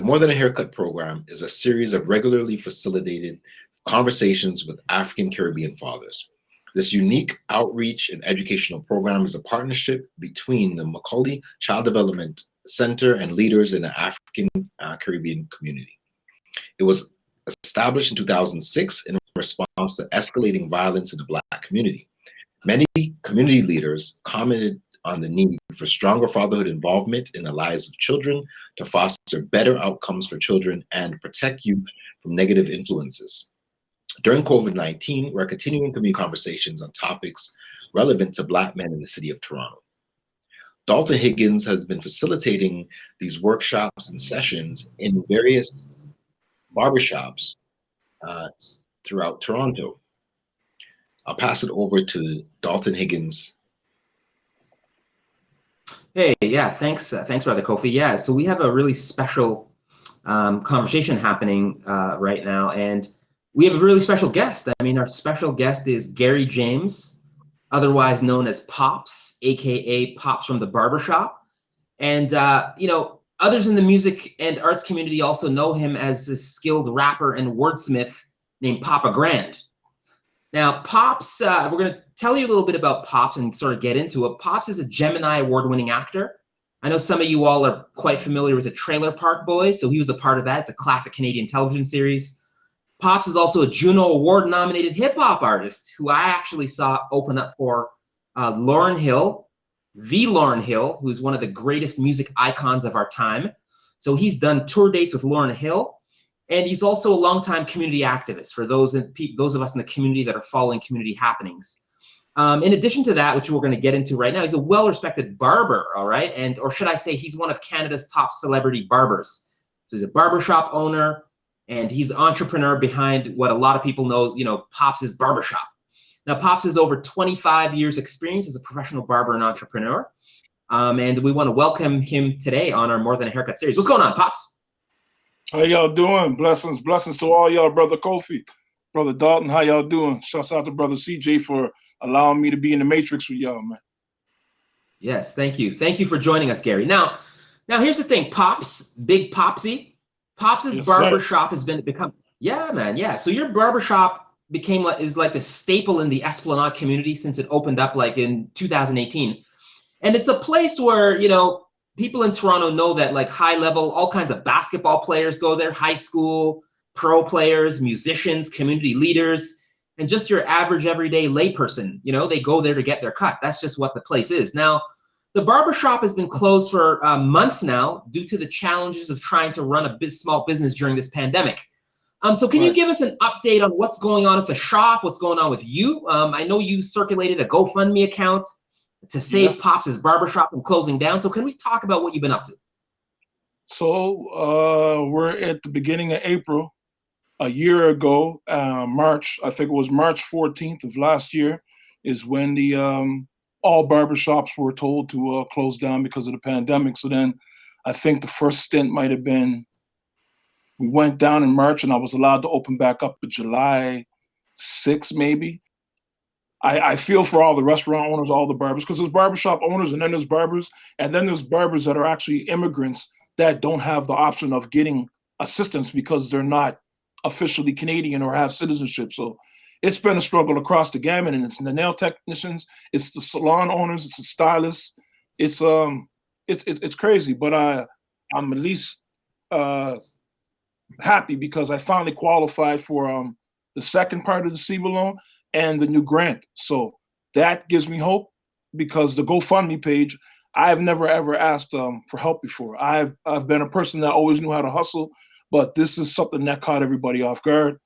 More Than a Haircut program is a series of regularly facilitated conversations with African Caribbean fathers. This unique outreach and educational program is a partnership between the Macaulay Child Development Center and leaders in the African Caribbean community. It was established in 2006 in response to escalating violence in the Black community. Many community leaders commented on the need for stronger fatherhood involvement in the lives of children to foster better outcomes for children and protect youth from negative influences. During COVID-19, we're continuing community conversations on topics relevant to Black men in the city of Toronto. Dalton Higgins has been facilitating these workshops and sessions in various barbershops throughout Toronto. I'll pass it over to Dalton Higgins. Hey, yeah, thanks, Brother Kofi. Yeah, so we have a really special conversation happening right now, and we have a really special guest. I mean, our special guest is Gary James, otherwise known as Pops, aka Pops from the Barbershop. And you know, others in the music and arts community also know him as a skilled rapper and wordsmith named Papa Grand. Now, Pops, we're going to tell you a little bit about Pops and sort of get into it. Pops is a Gemini Award-winning actor. I know some of you all are quite familiar with the Trailer Park Boys, so he was a part of that. It's a classic Canadian television series. Pops is also a Juno Award-nominated hip-hop artist who I actually saw open up for Lauryn Hill, the Lauryn Hill, who's one of the greatest music icons of our time. So he's done tour dates with Lauryn Hill. And he's also a longtime community activist for those of us in the community that are following community happenings. In addition to that, which we're going to get into right now, he's a well-respected barber, all right? And, or should I say, he's one of Canada's top celebrity barbers. So he's a barbershop owner, and he's the entrepreneur behind what a lot of people know, you know, Pops' Barbershop. Now, Pops has over 25 years experience as a professional barber and entrepreneur. And we want to welcome him today on our More Than a Haircut series. What's going on, Pops? How y'all doing? Blessings to all y'all, Brother Kofi, Brother Dalton. How y'all doing? Shouts out to Brother CJ for allowing me to be in the Matrix with y'all, man. Yes, thank you. Thank you for joining us, Gary. Now here's the thing, Pops, Big Popsy. Pops' barbershop has become, yeah, man, yeah. So your barbershop is like the staple in the Esplanade community since it opened up like in 2018. And it's a place where, you know, people in Toronto know that like high level, all kinds of basketball players go there, high school, pro players, musicians, community leaders, and just your average everyday layperson, you know, they go there to get their cut. That's just what the place is. Now, the barbershop has been closed for months now due to the challenges of trying to run a small business during this pandemic. So can you give us an update on what's going on with the shop, what's going on with you? I know you circulated a GoFundMe account to save Pops' barbershop from closing down. So can we talk about what you've been up to? So we're at the beginning of April. A year ago, March, I think it was March 14th of last year, is when the all barbershops were told to close down because of the pandemic. So then I think the first stint might have been, we went down in March and I was allowed to open back up in July 6th, maybe. I feel for all the restaurant owners, all the barbers, because there's barbershop owners and then there's barbers, and then there's barbers that are actually immigrants that don't have the option of getting assistance because they're not officially Canadian or have citizenship. So it's been a struggle across the gamut, and it's the nail technicians, it's the salon owners, it's the stylists. It's crazy, but I'm at least happy because I finally qualified for the second part of the CEBA loan and the new grant. So that gives me hope, because the GoFundMe page, I've never ever asked for help before. I've been a person that always knew how to hustle, but this is something that caught everybody off guard.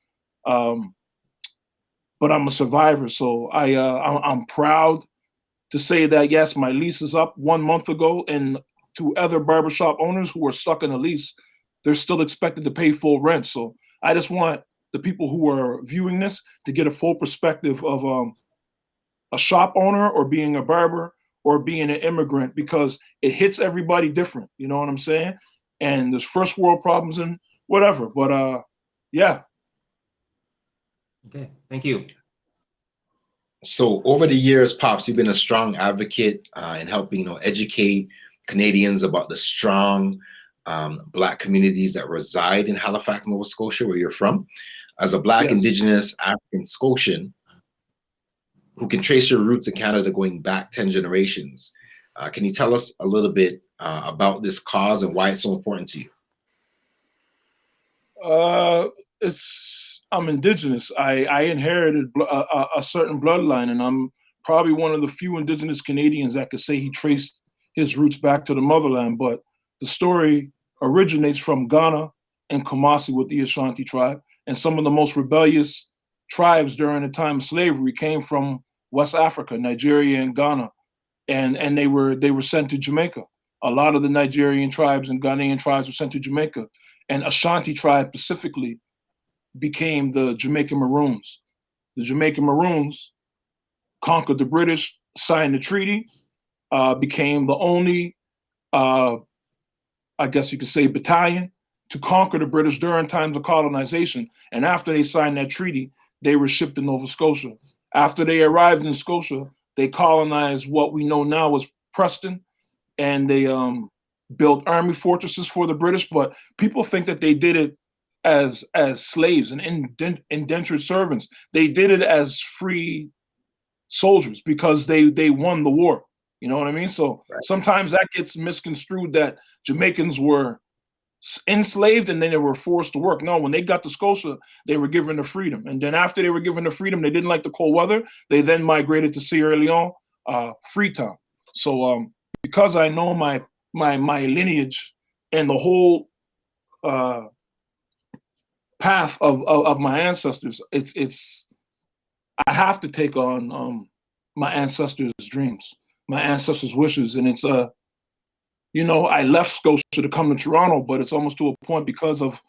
But I'm a survivor, so I'm proud to say that yes, my lease is up 1 month ago, and to other barbershop owners who are stuck in a lease, they're still expected to pay full rent. So I just want the people who are viewing this to get a full perspective of a shop owner or being a barber or being an immigrant, because it hits everybody different. You know what I'm saying? And there's first world problems and whatever, but yeah. Okay, thank you. So over the years, Pops, you've been a strong advocate in helping, educate Canadians about the strong Black communities that reside in Halifax, Nova Scotia, where you're from. As a Black, Yes. Indigenous, African Scotian who can trace your roots in Canada going back 10 generations, can you tell us a little bit about this cause and why it's so important to you? I'm Indigenous. I inherited a certain bloodline, and I'm probably one of the few Indigenous Canadians that could say he traced his roots back to the motherland. But the story originates from Ghana and Kumasi with the Ashanti tribe, and some of the most rebellious tribes during the time of slavery came from West Africa, Nigeria and Ghana, and they were sent to Jamaica. A lot of the Nigerian tribes and Ghanaian tribes were sent to Jamaica, and Ashanti tribe specifically became the Jamaican Maroons. The Jamaican Maroons conquered the British, signed the treaty, became the only, I guess you could say, battalion to conquer the British during times of colonization. And after they signed that treaty, they were shipped to Nova Scotia. After they arrived in Scotia, they colonized what we know now as Preston, and they built army fortresses for the British. But people think that they did it as slaves and indentured servants. They did it as free soldiers because they won the war. You know what I mean? So sometimes that gets misconstrued that Jamaicans were enslaved and then they were forced to work. No, when they got to Scotia, they were given the freedom. And then after they were given the freedom, they didn't like the cold weather. They then migrated to Sierra Leone, Freetown. So because I know my lineage and the whole path of my ancestors, it's I have to take on my ancestors' dreams, my ancestors' wishes, and it's I left Scotia to come to Toronto, but it's almost to a point because of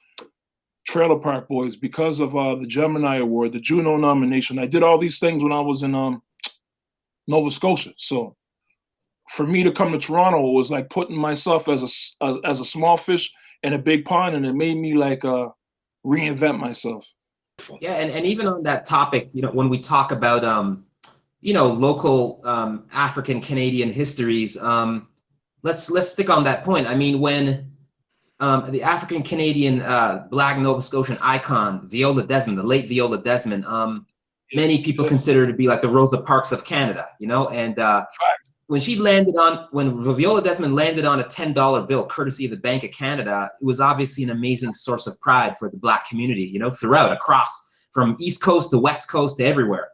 Trailer Park Boys, because of the Gemini Award, the Juno nomination. I did all these things when I was in Nova Scotia. So for me to come to Toronto, it was like putting myself as a small fish in a big pond, and it made me like reinvent myself. Yeah, and even on that topic, when we talk about local African Canadian histories, let's stick on that point. I mean, when the African Canadian Black Nova Scotian icon Viola Desmond, the late Viola Desmond, many people consider to be like the Rosa Parks of Canada, and when Viola Desmond landed on a $10 bill, courtesy of the Bank of Canada, it was obviously an amazing source of pride for the Black community, throughout, across, from East Coast to West Coast to everywhere.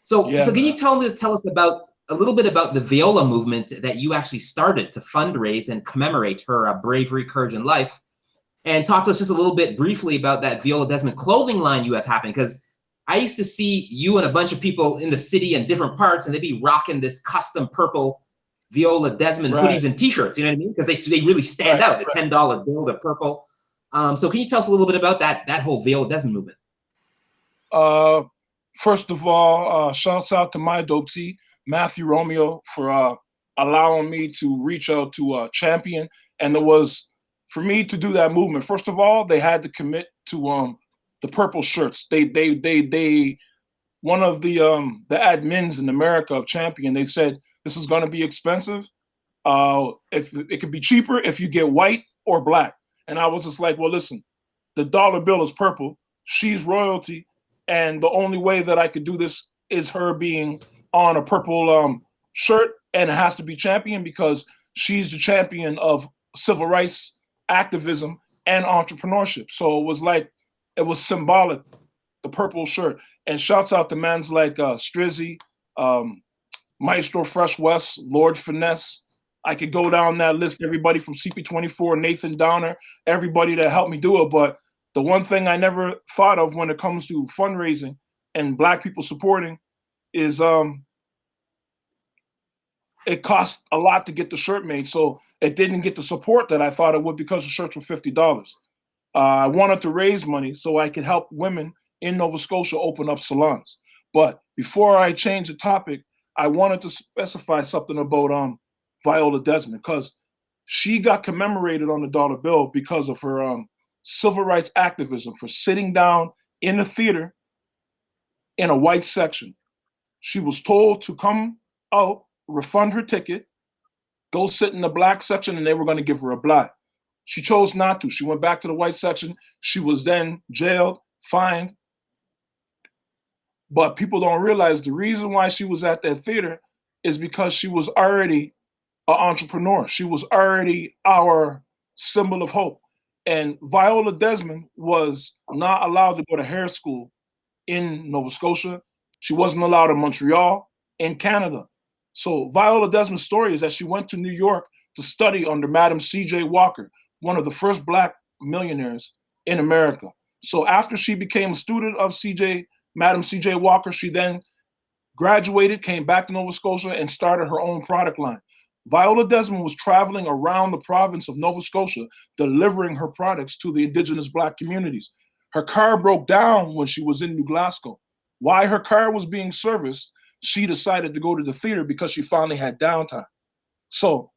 So can you tell us about a little bit about the Viola movement that you actually started to fundraise and commemorate her bravery, courage, and life, and talk to us just a little bit briefly about that Viola Desmond clothing line you have happening, because I used to see you and a bunch of people in the city and different parts, and they'd be rocking this custom purple Viola Desmond hoodies and T-shirts. You know what I mean? Because they really stand out. The $10 bill, the purple. So can you tell us a little bit about that whole Viola Desmond movement? First of all, shouts out to my dope T, Matthew Romeo, for allowing me to reach out to Champion. And it was for me to do that movement. First of all, they had to commit to the purple shirts. They one of the admins in America of Champion, they said this is going to be expensive. If it could be cheaper if you get white or black. And I was just like, well, listen, the dollar bill is purple. She's royalty, and the only way that I could do this is her being on a purple shirt, and it has to be Champion because she's the champion of civil rights activism and entrepreneurship. So it was symbolic, the purple shirt. And shouts out to mans like Strizzy, Maestro Fresh West, Lord Finesse. I could go down that list, everybody from CP24, Nathan Downer, everybody that helped me do it. But the one thing I never thought of when it comes to fundraising and Black people supporting is it cost a lot to get the shirt made. So it didn't get the support that I thought it would because the shirts were $50. I wanted to raise money so I could help women in Nova Scotia open up salons. But before I change the topic, I wanted to specify something about Viola Desmond, because she got commemorated on the dollar bill because of her civil rights activism, for sitting down in the theater in a white section. She was told to come out, refund her ticket, go sit in the black section, and they were going to give her a black. She chose not to. She went back to the white section. She was then jailed, fined. But people don't realize the reason why she was at that theater is because she was already an entrepreneur. She was already our symbol of hope. And Viola Desmond was not allowed to go to hair school in Nova Scotia. She wasn't allowed in Montreal, in Canada. So Viola Desmond's story is that she went to New York to study under Madam C.J. Walker, one of the first Black millionaires in America. So after she became a student of Madam C.J. Walker, she then graduated, came back to Nova Scotia, and started her own product line. Viola Desmond was traveling around the province of Nova Scotia, delivering her products to the Indigenous Black communities. Her car broke down when she was in New Glasgow. While her car was being serviced, she decided to go to the theater because she finally had downtime. So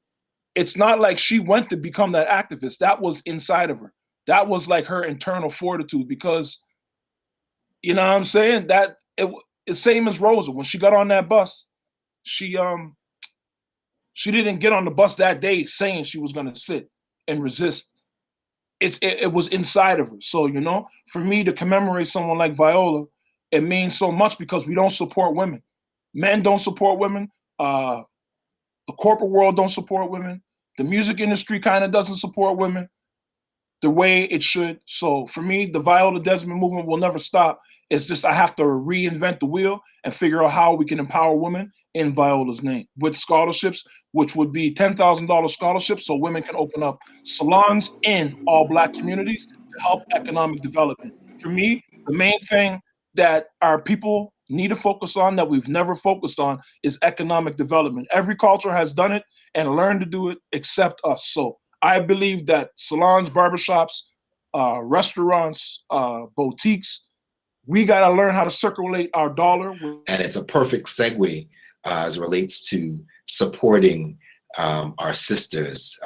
it's not like she went to become that activist. That was inside of her. That was like her internal fortitude because, you know what I'm saying? That it's same as Rosa. When she got on that bus, she didn't get on the bus that day saying she was going to sit and resist. It was inside of her. So, you know, for me to commemorate someone like Viola, it means so much because we don't support women. Men don't support women. The corporate world don't support women. The music industry kind of doesn't support women the way it should. So for me, the Viola Desmond movement will never stop. It's just I have to reinvent the wheel and figure out how we can empower women in Viola's name with scholarships, which would be $10,000 scholarships so women can open up salons in all Black communities to help economic development. For me, the main thing that our people need to focus on that we've never focused on is economic development. Every culture has done it and learned to do it except us. So I believe that salons, barbershops, restaurants, boutiques, we got to learn how to circulate our dollar. And it's a perfect segue as it relates to supporting our sisters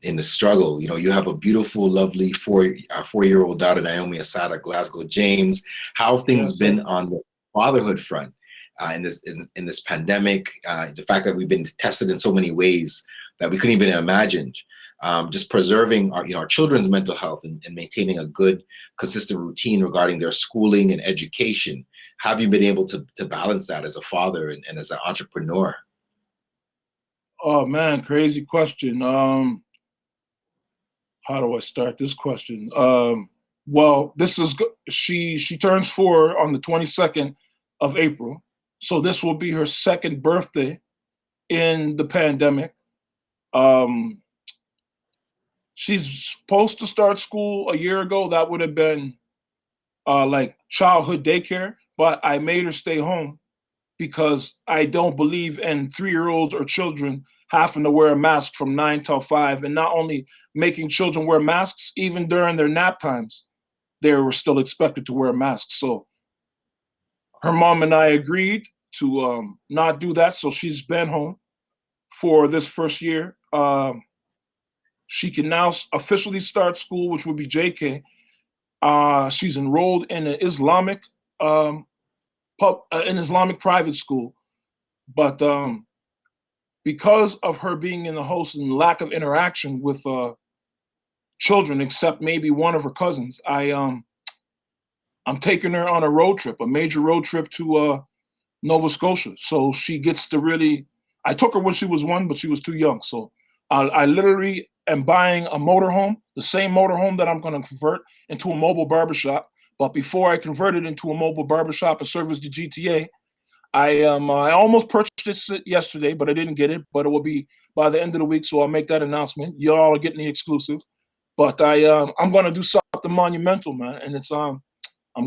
in the struggle. You know, you have a beautiful, lovely four-year-old daughter, Naomi Asada Glasgow James. How have things been on the fatherhood front in this pandemic? The fact that we've been tested in so many ways that we couldn't even imagine. Just preserving our children's mental health and maintaining a good, consistent routine regarding their schooling and education. Have you been able to balance that as a father and as an entrepreneur? Oh man, crazy question. How do I start this question? Well, she turns 4 on the 22nd of April. So this will be her second birthday in the pandemic. She's supposed to start school a year ago. That would have been like childhood daycare, but I made her stay home because I don't believe in 3-year-olds or children having to wear a mask from 9 till 5, and not only making children wear masks, even during their nap times, they were still expected to wear masks. So her mom and I agreed to not do that. So she's been home for this first year. She can now officially start school, which would be JK. She's enrolled in an Islamic private school, but because of her being in the host and lack of interaction with children, except maybe one of her cousins, I'm taking her on a road trip, a major road trip to Nova Scotia. So she gets to really. I took her when she was 1, but she was too young. So I literally am buying a motorhome, the same motorhome that I'm going to convert into a mobile barbershop. But before I convert it into a mobile barbershop and service the GTA, I almost purchased it yesterday, but I didn't get it. But it will be by the end of the week, so I'll make that announcement. Y'all are getting the exclusives. But I'm going to do something monumental, man. And it's I'm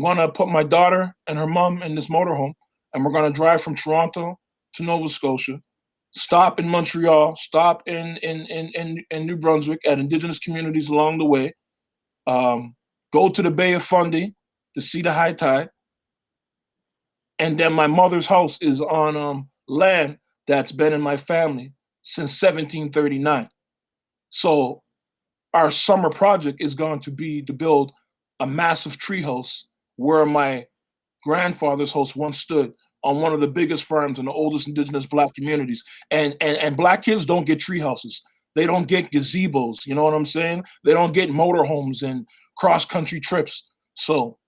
going to put my daughter and her mom in this motorhome, and we're going to drive from Toronto to Nova Scotia, stop in Montreal, stop in New Brunswick at Indigenous communities along the way, go to the Bay of Fundy to see the high tide. And then my mother's house is on land that's been in my family since 1739. So our summer project is going to be to build a massive tree house where my grandfather's house once stood, on one of the biggest farms in the oldest Indigenous Black communities. And Black kids don't get tree houses. They don't get gazebos. You know what I'm saying? They don't get motorhomes and cross-country trips. So,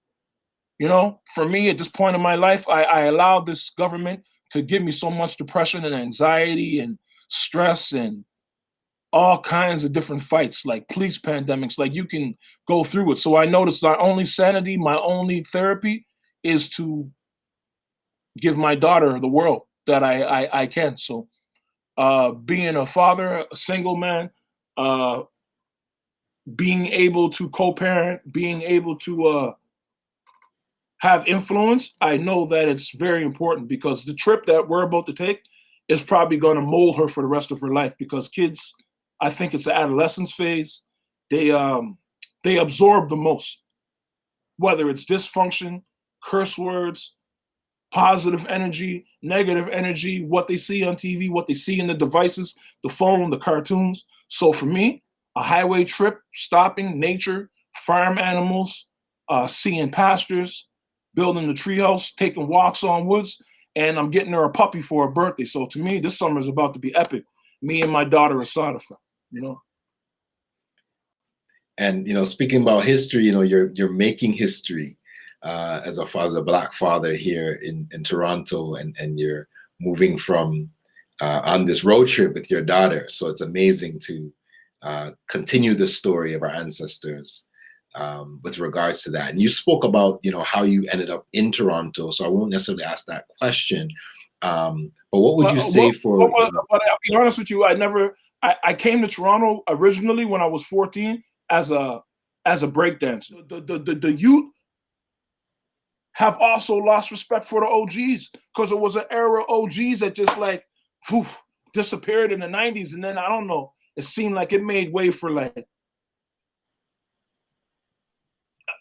you know, for me at this point in my life, I allowed this government to give me so much depression and anxiety and stress and all kinds of different fights, like police pandemics, like you can go through it. So I noticed my only sanity, my only therapy is to give my daughter the world that I can. So being a father, a single man, being able to co-parent, being able to have influence, I know that it's very important because the trip that we're about to take is probably going to mold her for the rest of her life because kids, I think it's the adolescence phase. They absorb the most, whether it's dysfunction, curse words, positive energy, negative energy, what they see on TV, what they see in the devices, the phone, the cartoons. So for me, a highway trip, stopping nature, farm animals, seeing pastures, building the treehouse, taking walks on woods, and I'm getting her a puppy for her birthday. So to me, this summer is about to be epic. Me and my daughter Asadafa, you know. And you know, speaking about history, you know, you're making history as a father, a Black father here in Toronto, and you're moving from on this road trip with your daughter. So it's amazing to continue the story of our ancestors with regards to that. And you spoke about, you know, how you ended up in Toronto. So I won't necessarily ask that question. But what would you say for? But I'll be honest with you, I came to Toronto originally when I was 14 as a breakdancer. The youth have also lost respect for the OGs because it was an era of OGs that just like poof, disappeared in the 90s. And then I don't know, it seemed like it made way for like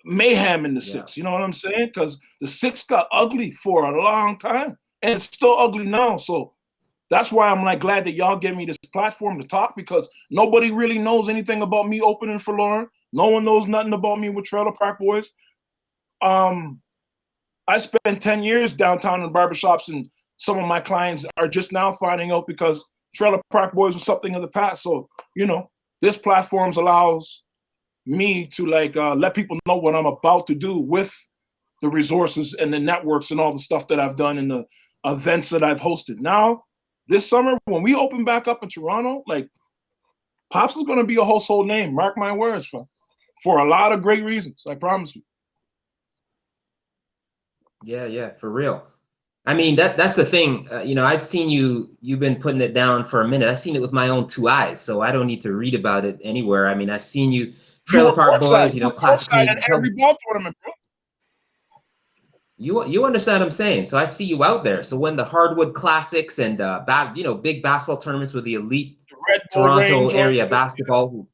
mayhem in the six. You know what I'm saying? Because the six got ugly for a long time and it's still ugly now. So that's why I'm like glad that y'all give me this platform to talk because nobody really knows anything about me opening for Lauren. No one knows nothing about me with Trailer Park Boys. I spent 10 years downtown in barbershops and some of my clients are just now finding out because Trailer Park Boys was something of the past. So, you know, this platform allows me to like let people know what I'm about to do with the resources and the networks and all the stuff that I've done and the events that I've hosted. Now, this summer, when we open back up in Toronto, like Pops is going to be a household name. Mark my words, for a lot of great reasons. I promise you. Yeah, for real. I mean, that's the thing. You know, I'd seen you've been putting it down for a minute. I've seen it with my own two eyes, so I don't need to read about it anywhere. I mean, I've seen you, Trailer Park Boys, you know, classic. At every ball tournament, bro. You understand what I'm saying? So I see you out there. So when the Hardwood Classics and big basketball tournaments with the elite Toronto area basketball.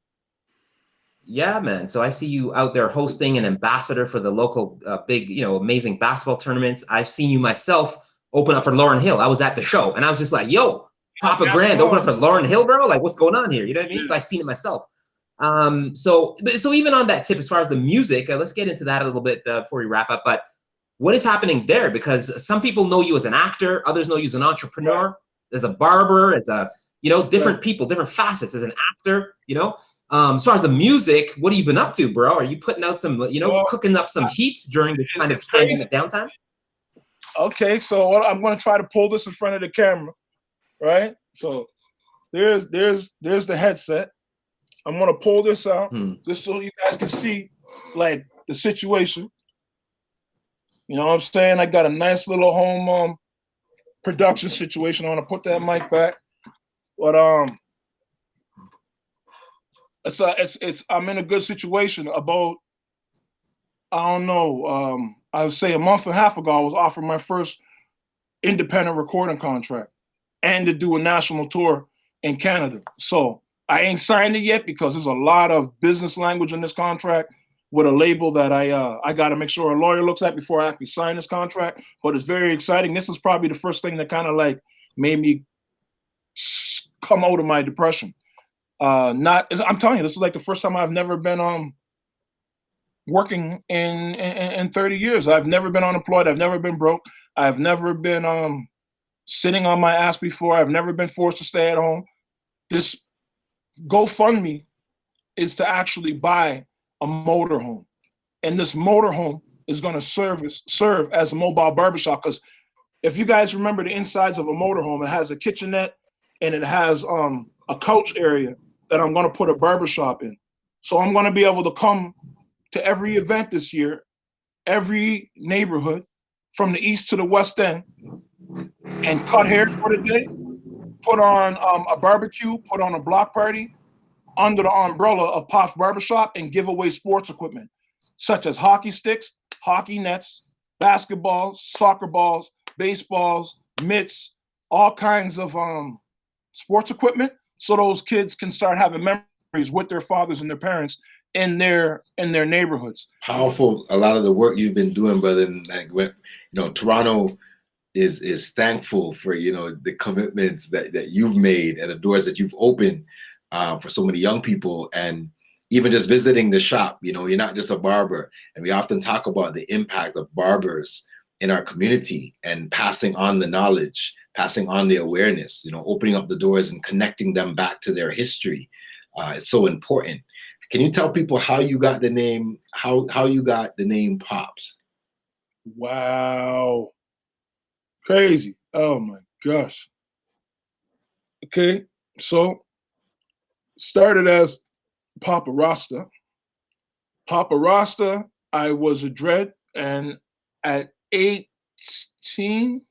Yeah, man. So I see you out there hosting an ambassador for the local big, you know, amazing basketball tournaments. I've seen you myself open up for Lauryn Hill. I was at the show and I was just like, yo, Papa Grand, open up for Lauryn Hill, bro. Like, what's going on here? You know what I mean? So I've seen it myself. So even on that tip, as far as the music, let's get into that a little bit before we wrap up. But what is happening there? Because some people know you as an actor, others know you as an entrepreneur, as a barber, as a, you know, different people, different facets, as an actor, you know. As far as the music, what have you been up to, bro? Are you putting out some, you know, cooking up some heat during this kind of pandemic downtime? Okay, so I'm going to try to pull this in front of the camera, right? So there's the headset. I'm going to pull this out just so you guys can see like the situation. You know what I'm saying? I got a nice little home production situation. I want to put that mic back, but it's I'm in a good situation. About I don't know. I would say a month and a half ago, I was offered my first independent recording contract and to do a national tour in Canada. So I ain't signed it yet because there's a lot of business language in this contract with a label that I got to make sure a lawyer looks at before I actually sign this contract. But it's very exciting. This is probably the first thing that kind of like made me come out of my depression. I'm telling you, this is like the first time I've never been working in 30 years. I've never been unemployed. I've never been broke. I've never been sitting on my ass before. I've never been forced to stay at home. This GoFundMe is to actually buy a motorhome, and this motorhome is going to serve as a mobile barbershop. Because if you guys remember the insides of a motorhome, it has a kitchenette and it has a couch area that I'm going to put a barbershop in. So I'm going to be able to come to every event this year, every neighborhood from the east to the west end, and cut hair for the day, put on a barbecue, put on a block party under the umbrella of Pop's Barbershop, and give away sports equipment such as hockey sticks, hockey nets, basketballs, soccer balls, baseballs, mitts, all kinds of sports equipment, so those kids can start having memories with their fathers and their parents in their neighborhoods. Powerful. A lot of the work you've been doing, brother. And like when, Toronto is thankful for the commitments that you've made and the doors that you've opened for so many young people. And even just visiting the shop, you're not just a barber. And we often talk about the impact of barbers in our community and passing on the knowledge, passing on the awareness, opening up the doors and connecting them back to their history. It's so important. Can you tell people how you got the name, how you got the name Pops? Wow. Crazy. Oh my gosh. Okay, so started as Papa Rasta. Papa Rasta, I was a dread, and at 18,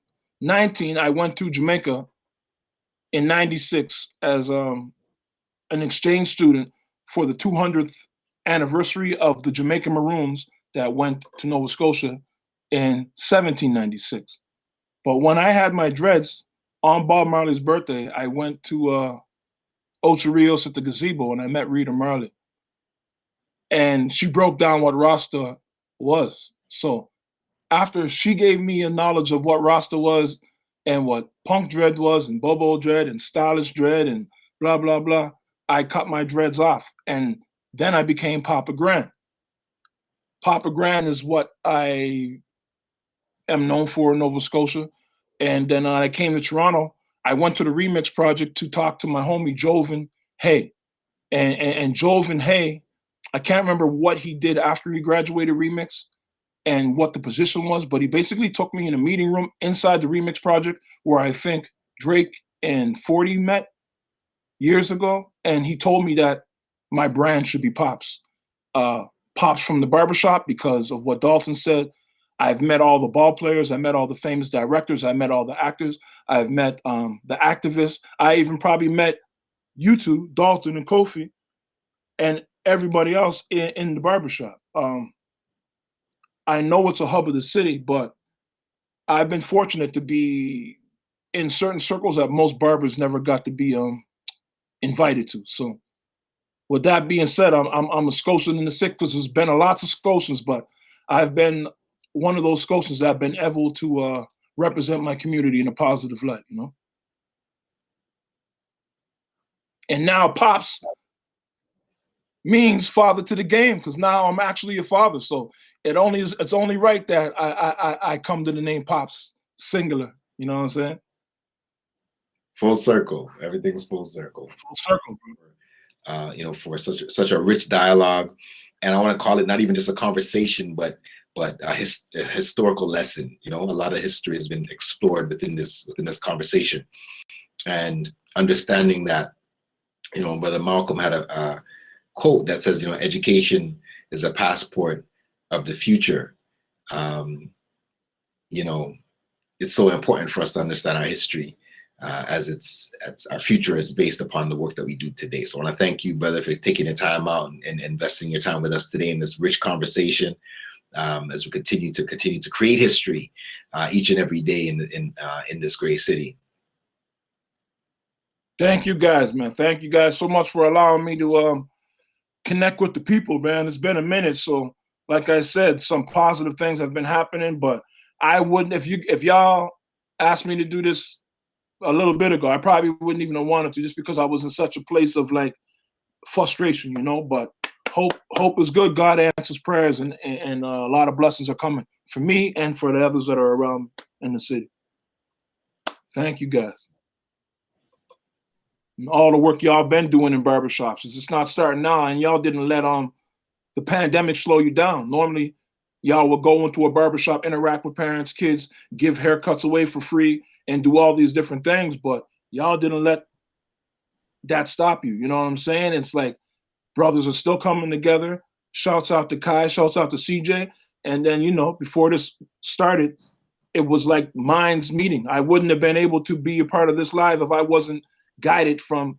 19, I went to Jamaica in 96 as an exchange student for the 200th anniversary of the Jamaican Maroons that went to Nova Scotia in 1796. But when I had my dreads on Bob Marley's birthday, I went to Ocho Rios at the gazebo and I met Rita Marley. And she broke down what Rasta was. So after she gave me a knowledge of what Rasta was and what punk dread was and bobo dread and stylish dread and blah, blah, blah, I cut my dreads off. And then I became Papa Grand. Papa Grand is what I am known for in Nova Scotia. And then I came to Toronto. I went to the Remix Project to talk to my homie Joven Hay. And Joven Hay, I can't remember what he did after he graduated Remix and what the position was, but he basically took me in a meeting room inside the Remix Project where I think Drake and 40 met years ago. And he told me that my brand should be Pops. Pops from the barbershop, because of what Dalton said. I've met all the ball players. I met all the famous directors. I met all the actors. I've met the activists. I even probably met you two, Dalton and Kofi, and everybody else in the barbershop. I know it's a hub of the city, but I've been fortunate to be in certain circles that most barbers never got to be invited to. So with that being said, I'm a Scotian in the sick, because there's been lots of Scotians, but I've been one of those Scotians that have been able to represent my community in a positive light, And now Pops means father to the game, because now I'm actually a father. So it's only right that I come to the name Pops singular. You know what I'm saying? Full circle. Everything's full circle. Full circle. For such a rich dialogue, and I want to call it not even just a conversation, but a historical lesson. A lot of history has been explored within this conversation, and understanding that, Brother Malcolm had a quote that says, education is a passport of the future. It's so important for us to understand our history, as our future is based upon the work that we do today. So I want to thank you, brother, for taking the time out and investing your time with us today in this rich conversation, as we continue to create history each and every day in this great city. Thank you guys, man. Thank you guys so much for allowing me to connect with the people, man. It's been a minute. So like I said, some positive things have been happening, but I wouldn't, if y'all asked me to do this a little bit ago, I probably wouldn't even have wanted to, just because I was in such a place of like frustration, but hope is good. God answers prayers, and a lot of blessings are coming for me and for the others that are around in the city. Thank you guys. and all the work y'all been doing in barbershops. It's just not starting now, and y'all didn't let the pandemic slow you down. Normally, y'all would go into a barbershop, interact with parents, kids, give haircuts away for free, and do all these different things, but y'all didn't let that stop you. You know what I'm saying? It's like brothers are still coming together. Shouts out to Kai, shouts out to CJ. And then, you know, before this started, it was like minds meeting. I wouldn't have been able to be a part of this live if I wasn't guided from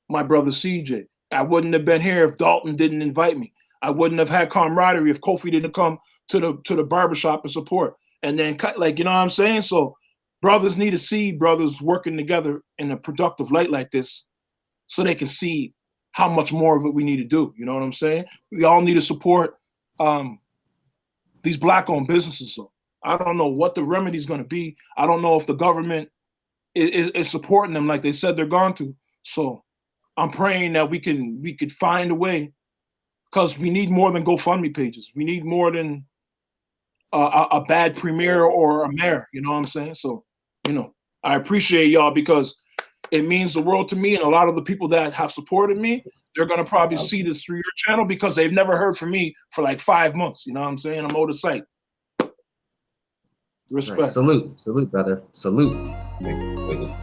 my brother CJ. I wouldn't have been here if Dalton didn't invite me. I wouldn't have had camaraderie if Kofi didn't come to the barbershop and support. And then, like, you know what I'm saying? So brothers need to see brothers working together in a productive light like this so they can see how much more of it we need to do. You know what I'm saying? We all need to support these Black-owned businesses. So I don't know what the remedy is going to be. I don't know if the government is supporting them like they said they're going to. So I'm praying that we could find a way, because we need more than GoFundMe pages. We need more than a bad premier or a mayor. You know what I'm saying? So, you know, I appreciate y'all, because it means the world to me, and a lot of the people that have supported me, they're going to probably see this through your channel because they've never heard from me for like 5 months. You know what I'm saying? I'm out of sight. Respect. Right. Salute, brother. Salute. Thank you.